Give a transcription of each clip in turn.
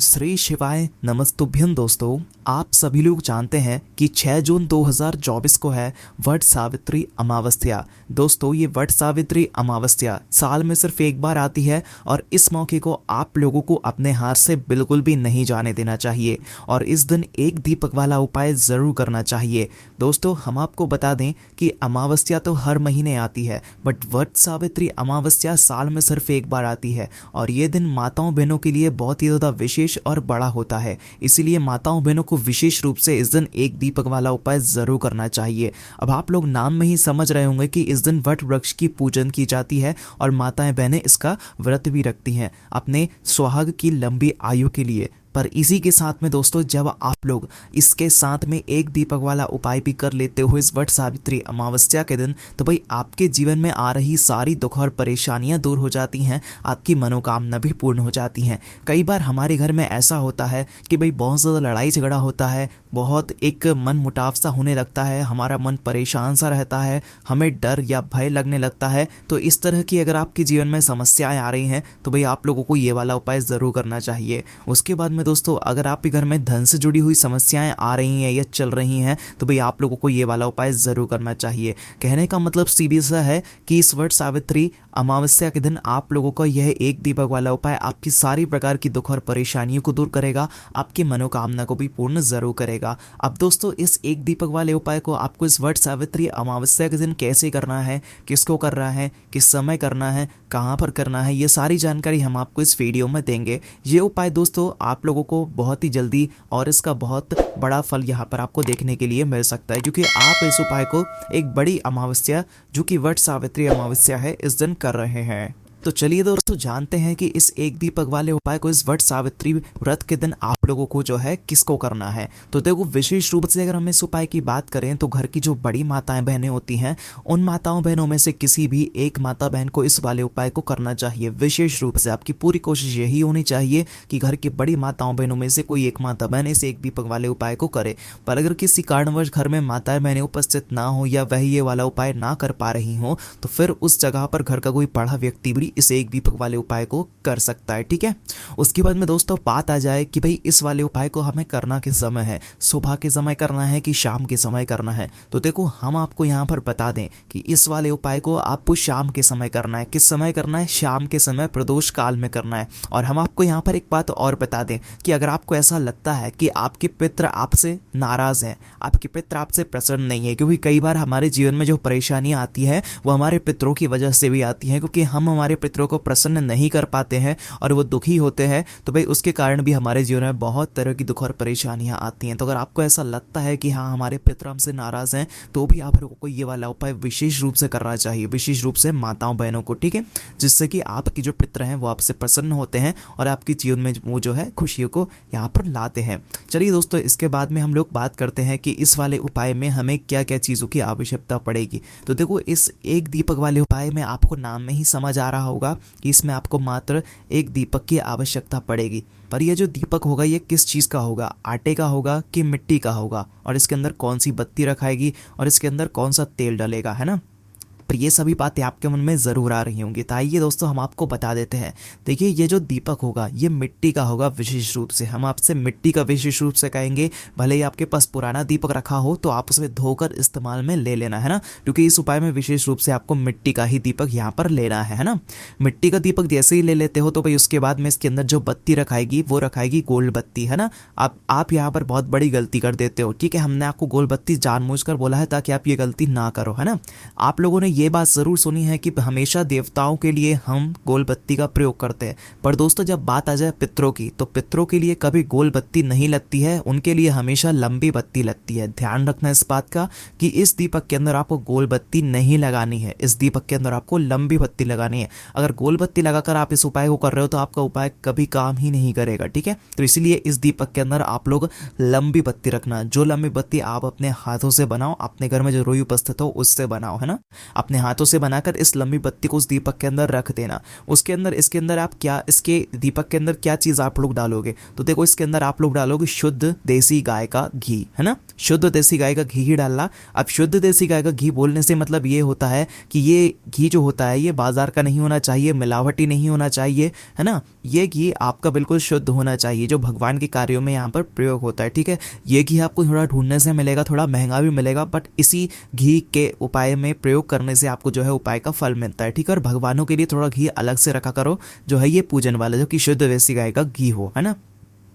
श्री शिवाय नमस्तुभ्यं। दोस्तों, आप सभी लोग जानते हैं कि 6 जून 2024 को है वट सावित्री अमावस्या। दोस्तों, ये वट सावित्री अमावस्या साल में सिर्फ एक बार आती है और इस मौके को आप लोगों को अपने हाथ से बिल्कुल भी नहीं जाने देना चाहिए और इस दिन एक दीपक वाला उपाय ज़रूर करना चाहिए। दोस्तों, हम आपको बता दें कि अमावस्या तो हर महीने आती है, बट वट सावित्री अमावस्या साल में सिर्फ एक बार आती है और ये दिन माताओं बहनों के लिए बहुत ही ज़्यादा विशेष और बड़ा होता है। इसीलिए माताओं बहनों को विशेष रूप से इस दिन एक दीपक वाला उपाय जरूर करना चाहिए। अब आप लोग नाम में ही समझ रहे होंगे कि इस दिन वट वृक्ष की पूजन की जाती है और माताएं बहनें इसका व्रत भी रखती हैं अपने सुहाग की लंबी आयु के लिए। पर इसी के साथ में दोस्तों, जब आप लोग इसके साथ में एक दीपक वाला उपाय भी कर लेते हो इस वट सावित्री अमावस्या के दिन, तो भाई आपके जीवन में आ रही सारी दुख और परेशानियां दूर हो जाती हैं, आपकी मनोकामना भी पूर्ण हो जाती हैं। कई बार हमारे घर में ऐसा होता है कि भाई बहुत ज़्यादा लड़ाई झगड़ा होता है, बहुत एक मन मुटाव सा होने लगता है, हमारा मन परेशान सा रहता है, हमें डर या भय लगने लगता है। तो इस तरह की अगर आपके जीवन में समस्याएं आ रही हैं तो भाई आप लोगों को ये वाला उपाय ज़रूर करना चाहिए। उसके बाद में दोस्तों, अगर आपके घर में धन से जुड़ी हुई समस्याएं आ रही हैं या चल रही हैं तो भाई आप लोगों को ये वाला उपाय ज़रूर करना चाहिए। कहने का मतलब सीधे सा है कि इस वट सावित्री अमावस्या के दिन आप लोगों का यह एक दीपक वाला उपाय आपकी सारी प्रकार की दुख और परेशानियों को दूर करेगा, आपकी मनोकामना को भी पूर्ण ज़रूर करेगा। अब दोस्तों, इस एक दीपक वाले उपाय को आपको इस वट सावित्री अमावस्या के दिन कैसे करना है, किसको करना है, किस समय करना है, कहाँ पर करना है, ये सारी जानकारी हम आपको इस वीडियो में देंगे। ये उपाय दोस्तों आप लोगों को बहुत ही जल्दी और इसका बहुत बड़ा फल यहाँ पर आपको देखने के लिए मिल सकता है, क्योंकि आप इस उपाय को एक बड़ी अमावस्या जो कि वट सावित्री अमावस्या है इस दिन कर रहे हैं। तो चलिए दोस्तों, जानते हैं कि इस एक दीपक वाले उपाय को इस वट सावित्री व्रत के दिन आप लोगों को जो है किसको करना है। तो देखो, विशेष रूप से अगर हम इस उपाय की बात करें तो घर की जो बड़ी माताएं बहनें होती हैं, उन माताओं बहनों में से किसी भी एक माता बहन को इस वाले उपाय को करना चाहिए। विशेष रूप से आपकी पूरी कोशिश यही होनी चाहिए कि घर की बड़ी माताओं बहनों में से कोई एक माता बहन इस एक दीपक वाले उपाय को करे। पर अगर किसी कारणवश घर में माताएं बहनें उपस्थित ना हो या वह ये वाला उपाय ना कर पा रही हो, तो फिर उस जगह पर घर का कोई बड़ा व्यक्ति भी इस एक दीपक वाले उपाय को कर सकता है। ठीक है। उसके बाद में दोस्तों बात आ जाए कि भाई इस वाले उपाय को हमें करना किस समय है, सुबह के समय करना है कि शाम के समय करना है। तो देखो, हम आपको यहाँ पर बता दें कि इस वाले उपाय को आपको शाम के समय करना है। किस समय करना है? शाम के समय, प्रदोष काल में करना है। और हम आपको यहाँ पर एक बात और बता दें कि अगर आपको ऐसा लगता है कि आपके पितृ आपसे नाराज हैं, आपके पितृ आपसे प्रसन्न नहीं है, क्योंकि कई बार हमारे जीवन में जो परेशानियां आती है वो हमारे पितरों की वजह से भी आती है, क्योंकि हम हमारे पितरों को प्रसन्न नहीं कर पाते हैं और वो दुखी होते हैं, तो भाई उसके कारण भी हमारे जीवन में बहुत तरह की दुख और परेशानियां आती हैं। तो अगर आपको ऐसा लगता है कि हाँ हमारे पितर हमसे नाराज हैं, तो भी आप लोगों को ये वाला उपाय विशेष रूप से करना चाहिए, विशेष रूप से माताओं बहनों को। ठीक है, जिससे कि आपकी जो पितर हैं वो आपसे प्रसन्न होते हैं और आपके जीवन में वो जो है खुशियों को यहाँ पर लाते हैं। चलिए दोस्तों, इसके बाद में हम लोग बात करते हैं कि इस वाले उपाय में हमें क्या क्या चीज़ों की आवश्यकता पड़ेगी। तो देखो, इस एक दीपक वाले उपाय में आपको नाम में ही समझ आ रहा होगा कि इसमें आपको मात्र एक दीपक की आवश्यकता पड़ेगी। पर यह जो दीपक होगा ये किस चीज़ का होगा? आटे का होगा कि मिट्टी का होगा, और इसके अंदर कौन सी बत्ती रखाएगी और इसके अंदर कौन सा तेल डलेगा, है ना। पर ये सभी बातें आपके मन में ज़रूर आ रही होंगी, तो आइए दोस्तों हम आपको बता देते हैं। देखिए, ये जो दीपक होगा ये मिट्टी का होगा। विशेष रूप से हम आपसे मिट्टी का विशेष रूप से कहेंगे। भले ही आपके पास पुराना दीपक रखा हो तो आप उसे धोकर इस्तेमाल में ले लेना, है ना, क्योंकि इस उपाय में विशेष रूप से आपको मिट्टी का ही दीपक यहाँ पर लेना है ना। मिट्टी का दीपक जैसे ही ले लेते हो तो भाई उसके बाद में इसके अंदर जो बत्ती रखाएगी वो रखाएगी गोल्ड बत्ती, है ना। आप यहाँ पर बहुत बड़ी गलती कर देते हो। ठीक है, हमने आपको गोल्ड बत्ती जानबूझकर बोला है ताकि आप ये गलती ना करो, है ना। आप लोगों ने ये बात ज़रूर सुनी है कि हमेशा देवताओं के लिए हम गोल बत्ती का प्रयोग करते हैं, पर दोस्तों जब बात आ जाए पितरों की, तो पितरों के लिए कभी गोल बत्ती नहीं लगती है, उनके लिए हमेशा लंबी बत्ती लगती है। ध्यान रखना इस बात का कि इस दीपक के अंदर आपको गोल बत्ती नहीं लगानी है, इस दीपक के अंदर आपको लंबी बत्ती लगानी है। अगर गोल बत्ती लगाकर आप इस उपाय को कर रहे हो तो आपका उपाय कभी काम ही नहीं करेगा। ठीक है, तो इसीलिए इस दीपक के अंदर आप लोग लंबी बत्ती रखना। जो लंबी बत्ती आप अपने हाथों से बनाओ, अपने घर में जो रोई उपस्थित हो उससे बनाओ, है ना। अपने हाथों से बनाकर इस लंबी बत्ती को उस दीपक के अंदर रख देना। उसके अंदर इसके अंदर आप क्या, इसके दीपक के अंदर क्या चीज़ आप लोग डालोगे? तो देखो, इसके अंदर आप लोग डालोगे शुद्ध देसी गाय का घी, है ना। शुद्ध देसी गाय का घी ही डालना। अब शुद्ध देसी गाय का घी बोलने से मतलब ये होता है कि ये घी जो होता है ये बाजार का नहीं होना चाहिए, मिलावटी नहीं होना चाहिए, है ना। ये घी आपका बिल्कुल शुद्ध होना चाहिए, जो भगवान के कार्यों में यहाँ पर प्रयोग होता है। ठीक है, ये घी आपको थोड़ा ढूंढने से मिलेगा, थोड़ा महंगा भी मिलेगा, बट इसी घी के उपाय में प्रयोग करने से आपको जो है उपाय का फल मिलता है। ठीक है, और भगवानों के लिए थोड़ा घी अलग से रखा करो, जो है ये पूजन वाला, जो कि शुद्ध देसी गाय का घी हो, है ना।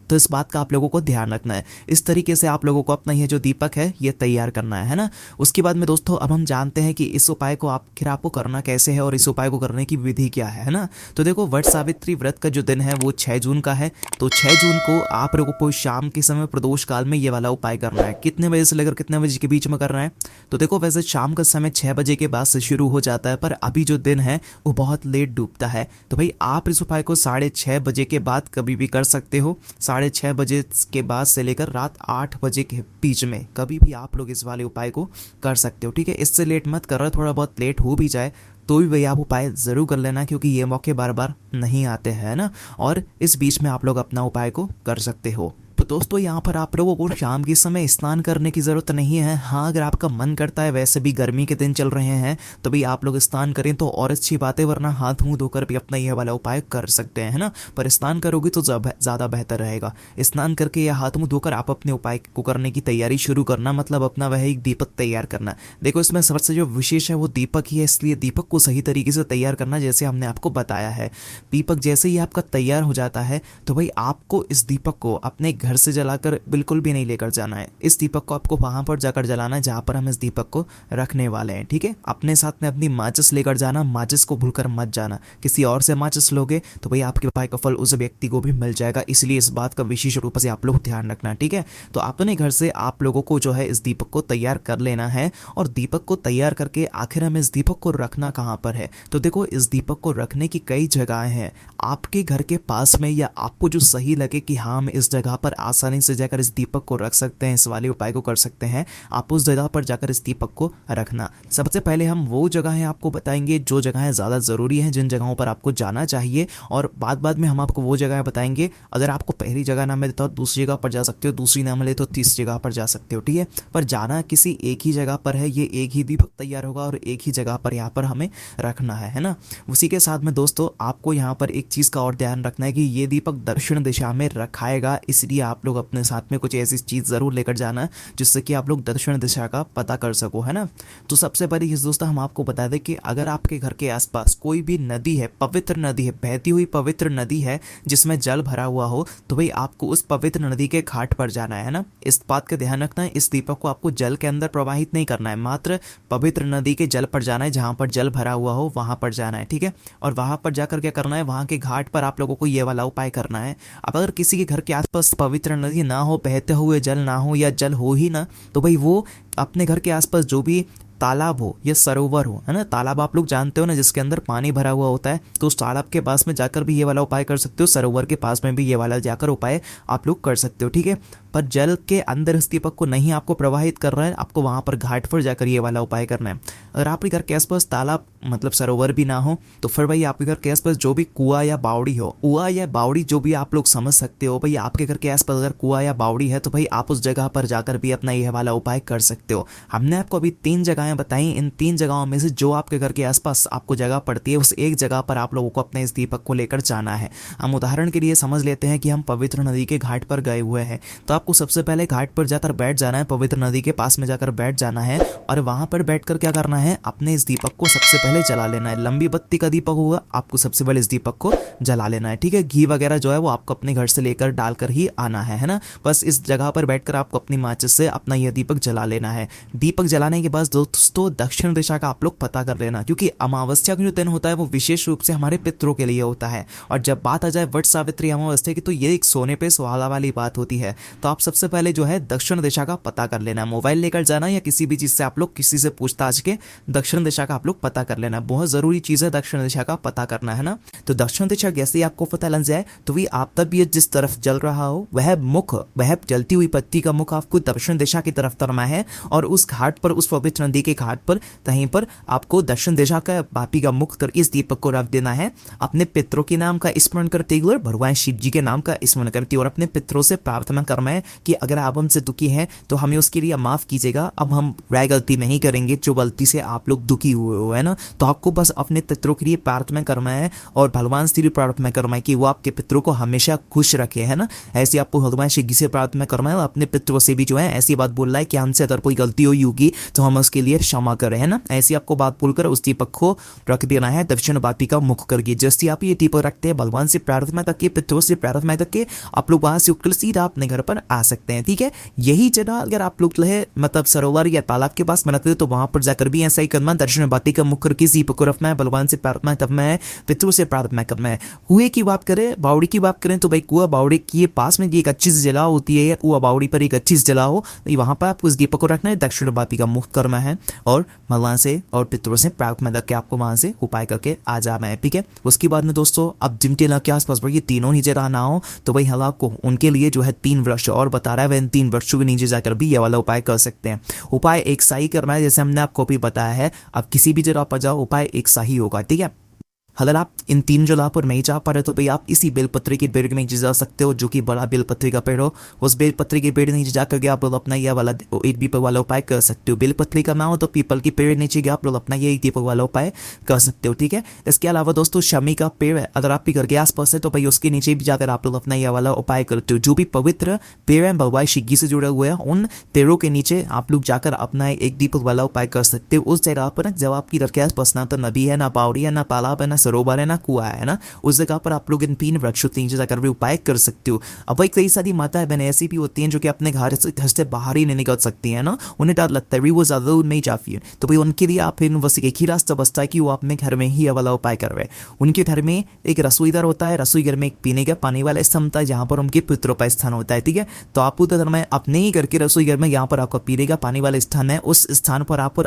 तो इस बात का आप लोगों को ध्यान रखना है। इस तरीके से आप लोगों को अपना ये जो दीपक है ये तैयार करना है ना। उसके बाद में दोस्तों अब हम जानते हैं कि इस उपाय को आखिर आपको करना कैसे है और इस उपाय को करने की विधि क्या है ना। तो देखो, वट सावित्री व्रत का जो दिन है वो 6 जून का है। तो 6 जून को आप लोगों को शाम के समय प्रदोष काल में ये वाला उपाय करना है। कितने बजे से लेकर कितने बजे के बीच में करना है? तो देखो, वैसे शाम का समय 6 बजे के बाद से शुरू हो जाता है, पर अभी जो दिन है वो बहुत लेट डूबता है। तो भाई आप इस उपाय को 6:30 बजे के बाद कभी भी कर सकते हो। 6:30 बजे के बाद से लेकर रात 8 बजे के बीच में कभी भी आप लोग इस वाले उपाय को कर सकते हो। ठीक है, इससे लेट मत कर रहा, थोड़ा बहुत लेट हो भी जाए तो भी भैया आप उपाय ज़रूर कर लेना, क्योंकि ये मौके बार बार नहीं आते हैं ना। और इस बीच में आप लोग अपना उपाय को कर सकते हो। तो दोस्तों यहाँ पर आप लोगों को शाम के समय स्नान करने की ज़रूरत नहीं है। हाँ, अगर आपका मन करता है, वैसे भी गर्मी के दिन चल रहे हैं, तो भी आप लोग स्नान करें तो और अच्छी बात है, वरना हाथ मुंह धोकर भी अपना यह वाला उपाय कर सकते हैं, है ना। पर स्नान करोगे तो ज़्यादा बेहतर रहेगा। स्नान करके या हाथ मुंह धोकर आप अपने उपाय को करने की तैयारी शुरू करना, मतलब अपना वह एक दीपक तैयार करना। देखो, इसमें सबसे जो विशेष है वो दीपक ही है, इसलिए दीपक को सही तरीके से तैयार करना, जैसे हमने आपको बताया है। दीपक जैसे ही आपका तैयार हो जाता है तो भाई आपको इस दीपक को अपने घर से जलाकर बिल्कुल भी नहीं लेकर जाना है। इस दीपक को आपको वहां पर जाकर जलाना है जहां पर हम इस दीपक को रखने वाले हैं। ठीक है, अपने साथ में अपनी माचिस लेकर जाना, माचिस को भूलकर मत जाना। किसी और से माचिस लोगे तो भाई आपके उपाय का फल उस व्यक्ति को भी मिल जाएगा, इसलिए इस बात का विशेष रूप से आप लोग ध्यान रखना। ठीक है, तो अपने घर से आप लोगों को जो है इस दीपक को तैयार कर लेना है। और दीपक को तैयार करके आखिर हमें इस दीपक को रखना कहाँ पर है? तो देखो, इस दीपक को रखने की कई जगहें हैं आपके घर के पास में, या आपको जो सही लगे कि हाँ हम इस जगह पर आसानी से जाकर इस दीपक को रख सकते हैं, इस वाले उपाय को कर सकते हैं, आप उस जगह पर जाकर इस दीपक को रखना। सबसे पहले हम वो जगहें आपको बताएंगे जो जगहें ज़्यादा ज़रूरी हैं, जिन जगहों पर आपको जाना चाहिए, और बाद में हम आपको वो जगह बताएंगे। अगर आपको पहली जगह ना मिले तो दूसरी जगह पर जा सकते हो, दूसरी ना मिले तो तीसरी जगह पर जा सकते हो। ठीक है, पर जाना किसी एक ही जगह पर है, ये एक ही दीपक तैयार होगा और एक ही जगह पर यहाँ पर हमें रखना है ना। उसी के साथ में दोस्तों आपको यहाँ पर एक चीज़ का और ध्यान रखना है कि ये दीपक दक्षिण दिशा में रखाएगा, इसलिए आप लोग अपने साथ में कुछ ऐसी चीज़ ज़रूर लेकर जाना जिससे कि आप लोग दक्षिण दिशा का पता कर सको, है ना। तो सबसे पहले इस दोस्तों हम आपको बता दें कि अगर आपके घर के आसपास कोई भी नदी है, पवित्र नदी है, बहती हुई पवित्र नदी है जिसमें जल भरा हुआ हो, तो भाई आपको उस पवित्र नदी के घाट पर जाना है ना। इस बात का ध्यान रखना है, इस दीपक को आपको जल के अंदर प्रवाहित नहीं करना है, मात्र पवित्र नदी के जल पर जाना है, जहाँ पर जल भरा हुआ हो वहाँ पर जाना है। ठीक है, और वहाँ पर जाकर क्या करना है, वहाँ के घाट पर आप लोगों को ये वाला उपाय करना है। अब अगर किसी के घर के आसपास पवित्र नदी ना हो, बहते हुए जल ना हो, या जल हो ही ना, तो भाई वो अपने घर के आसपास जो भी तालाब हो या सरोवर हो, है ना, तालाब आप लोग जानते हो ना जिसके अंदर पानी भरा हुआ होता है, तो उस तालाब के पास में जाकर भी ये वाला उपाय कर सकते हो, सरोवर के पास में भी ये वाला जाकर उपाय आप लोग कर सकते हो। ठीक है, पर जल के अंदर इस दीपक को नहीं आपको प्रवाहित कर रहा है, आपको वहाँ पर घाट पर जाकर ये वाला उपाय करना है। अगर आपके घर के आसपास तालाब मतलब सरोवर भी ना हो, तो फिर भाई आपके घर के आसपास जो भी कुआं या बावड़ी हो, कुआं या बावड़ी जो भी आप लोग समझ सकते हो, भाई आपके घर के आसपास अगर कुआं या बावड़ी है तो भाई आप उस जगह पर जाकर भी अपना यह वाला उपाय कर सकते हो। हमने आपको अभी 3 जगहें बताई, इन 3 जगहों में से जो आपके घर के आसपास आपको जगह पड़ती है, उस एक जगह पर आप लोगों को अपने इस दीपक को लेकर जाना है। हम उदाहरण के लिए समझ लेते हैं कि हम पवित्र नदी के घाट पर गए हुए हैं, तो आपको सबसे पहले घाट पर जाकर बैठ जाना है, पवित्र नदी के पास में जाकर बैठ जाना है, और वहां पर बैठकर क्या करना है, अपने इस दीपक को सबसे पहले जला लेना है। लंबी बत्ती का दीपक होगा, आपको सबसे पहले इस दीपक को जला लेना है। ठीक है, घी वगैरह जो है वो आपको अपने घर से लेकर डालकर ही आना है ना। बस इस जगह पर बैठकर आपको अपनी माचिस से अपना यह दीपक जला लेना है। दीपक जलाने के बाद दोस्तों दक्षिण दिशा का आप लोग पता कर लेना, क्योंकि अमावस्या का जो दिन होता है वो विशेष रूप से हमारे पितरों के लिए होता है। और जब बात आ जाए वट सावित्री अमावस्या की, तो ये एक सोने पे सुहागा वाली बात होती है। तो आप सबसे पहले जो है दक्षिण दिशा का पता कर लेना, मोबाइल लेकर जाना या किसी भी चीज से आप लोग किसी से पूछताछ के दक्षिण दिशा का आप लोग पता कर लेना। बहुत जरूरी चीज है दक्षिण दिशा का पता करना, है ना। तो दक्षिण दिशा जैसे ही आपको पता लग जाए, तो भी आप तब ये जिस तरफ जल रहा हो वह मुख, वह जलती हुई पत्ती का मुख आपको दक्षिण दिशा की तरफ करना है, और उस घाट पर, उस पवित्र नदी के घाट पर कहीं पर आपको दक्षिण दिशा का बापी का मुख कर इस दीपक को रख देना है। अपने पितरों के नाम का स्मरण करते हुए, भगवान शिव जी के नाम का स्मरण करते हुए, और अपने पितरों से प्रार्थना करना है कि अगर आप हमसे दुखी हैं तो हमें उसके लिए माफ कीजिएगा, अब हम वह गलती नहीं करेंगे जो गलती से आप लोग दुखी हुए हो, है ना। तो आपको बस अपने पितरों के लिए प्रार्थना करना है और भगवान से भी प्रार्थना करना है कि वो आपके पितरों को हमेशा खुश रखे, है ना। ऐसे आपको भगवान श्री से प्रार्थना करना है और अपने पितरों से भी जो है ऐसी बात बोल रहा है कि हमसे अगर कोई गलती हुई होगी तो हम उसके लिए क्षमा करें, है ना। ऐसी आपको बात बोलकर उस दीपक को रख देना है दक्षिण वाटिका मुख करके। जैसे आप ये दीपक रखते हैं भगवान से प्रार्थना करके, पितरों से प्रार्थना करके, आप लोग वहां से उठकर सीधा अपने घर पर आ सकते हैं, ठीक है। यही जगह अगर आप लोग है मतलब सरोवर या तालाब के पास बनाते तो वहां पर जाकर भी ऐसा ही करना, दक्षिण वाटिका मुख करके दीपक को रखना है, भगवान से प्रार्थना करना है, पितरों से प्रार्थना करना है। कुएं की बात करें, बावड़ी की बात करें तो भाई कुआ बावड़ी के पास में एक अच्छी सी जगह होती है, कुआ बावड़ी पर एक अच्छी सी जगह हो, वहां पर आपको इस दीपक को रखना है, दक्षिण वाटिका मुख करना है और भगवान से और पितरों से प्रार्थना करके आपको वहां से उपाय करके आ जाना है, ठीक है। उसके बाद में दोस्तों अब जिनके के आसपास ये तीनों नीचे रहना हो तो भाई हम आपको उनके लिए जो है 3 वृक्ष और बता रहा है, वह इन 3 वृक्षों के नीचे जाकर भी ये वाला उपाय कर सकते हैं। उपाय एक सा ही करना है जैसे हमने आपको भी बताया है। अब किसी भी जगह पर जाओ उपाय एक सा ही होगा, ठीक है। अगर आप इन 3 जगह पर नहीं जा पा रहे तो भाई आप इसी बेलपत्री के पेड़ के नीचे जा सकते हो, जो कि बड़ा बेलपत्री का पेड़ हो। उस बेलपत्री के पेड़ नीचे जाकर के आप लोग अपना यह वाला एक दीपक वाला उपाय कर सकते हो। बेलपत्री का ना हो तो पीपल के पेड़ नीचे गया आप लोग अपना ये दीपक वाला उपाय कर सकते हो, ठीक है। इसके अलावा दोस्तों शमी का पेड़ है, अगर आपके घर के आसपास है तो भाई उसके नीचे भी जाकर आप लोग अपना यह वाला उपाय करते हो। जो भी पवित्र पेड़ है भगवान शिव से जुड़े हुए हैं उन पेड़ों के नीचे आप लोग जाकर अपना एक दीपक वाला उपाय कर सकते हो। उस जगह पर जब आपकी घर के आसपास ना तो नदी है, ना बावड़ी है, ना तालाब है, ना सरोवर है, ना कुआ है ना, उस जगह पर आप लोग इन 3 वृक्षों नीचे जाकर भी उपाय कर सकते हो। अब भाई कई सारी माताएं बहनें ऐसी भी होती हैं जो कि अपने घर से बाहर ही नहीं निकल सकती हैं ना, उन्हें डर लगता है वो ज्यादा दूर नहीं जाती है, तो भाई उनके लिए आप बस एक ही रास्ता बचता है कि वो अपने घर में ही वाला उपाय कर रहे हैं। उनके घर में एक रसोई घर होता है, रसोई घर में एक पीने का पानी वाला स्थान होता है जहाँ पर उनके पितरों का स्थान होता है, ठीक है। तो आप उधर में अपने ही घर के रसोई घर में यहाँ पर आपका पीने का पानी वाला स्थान है, उस स्थान पर आपको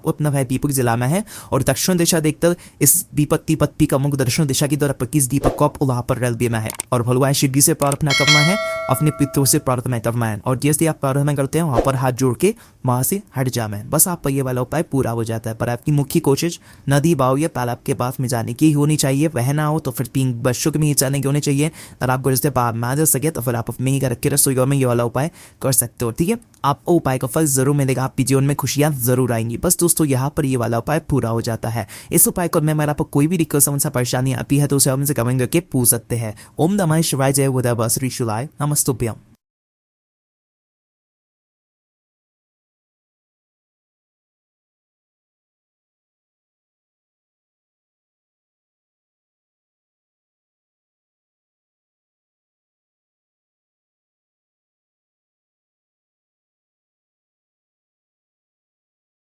अपना वह दीपक जलाना है और दक्षिण दिशा देखकर इस दीपक पत्ती का मुख दक्षिण दिशा की तरफ 25 दीपक को आप वहां पर रख देना है और भगवान शिव जी से प्रार्थना करना है, अपने पितरों से प्रार्थना करना है और जैसे आप प्रार्थना करते हैं वहां पर हाथ जोड़ के वहां से हट जाना है। बस आप ये वाला उपाय पूरा हो जाता है। पर आपकी मुख्य कोशिश नदी बाव या तालाब के पास में जाने की होनी चाहिए, वह ना हो तो फिर 3 वर्षों के नीचे जाने की होनी चाहिए। और आपको जैसे बाहर ना जा सके तो फिर आप अपने ही घर के रसोई में ये वाला उपाय कर सकते हो, ठीक है। आपको उपाय का फल जरूर मिलेगा, आपके जीवन में खुशियां जरूर आएंगी। बस दोस्तों यहाँ पर ये वाला उपाय पूरा हो जाता है। इस उपाय को मैं मेरा कोई भी दिक्कत समस्या परेशानी आती है तो उसे हमसे कमेंट करके पूछ सकते हैं। ओम नमः शिवाय, जय बुद्धा, श्री शिवाय, नमस्तुभ्यम।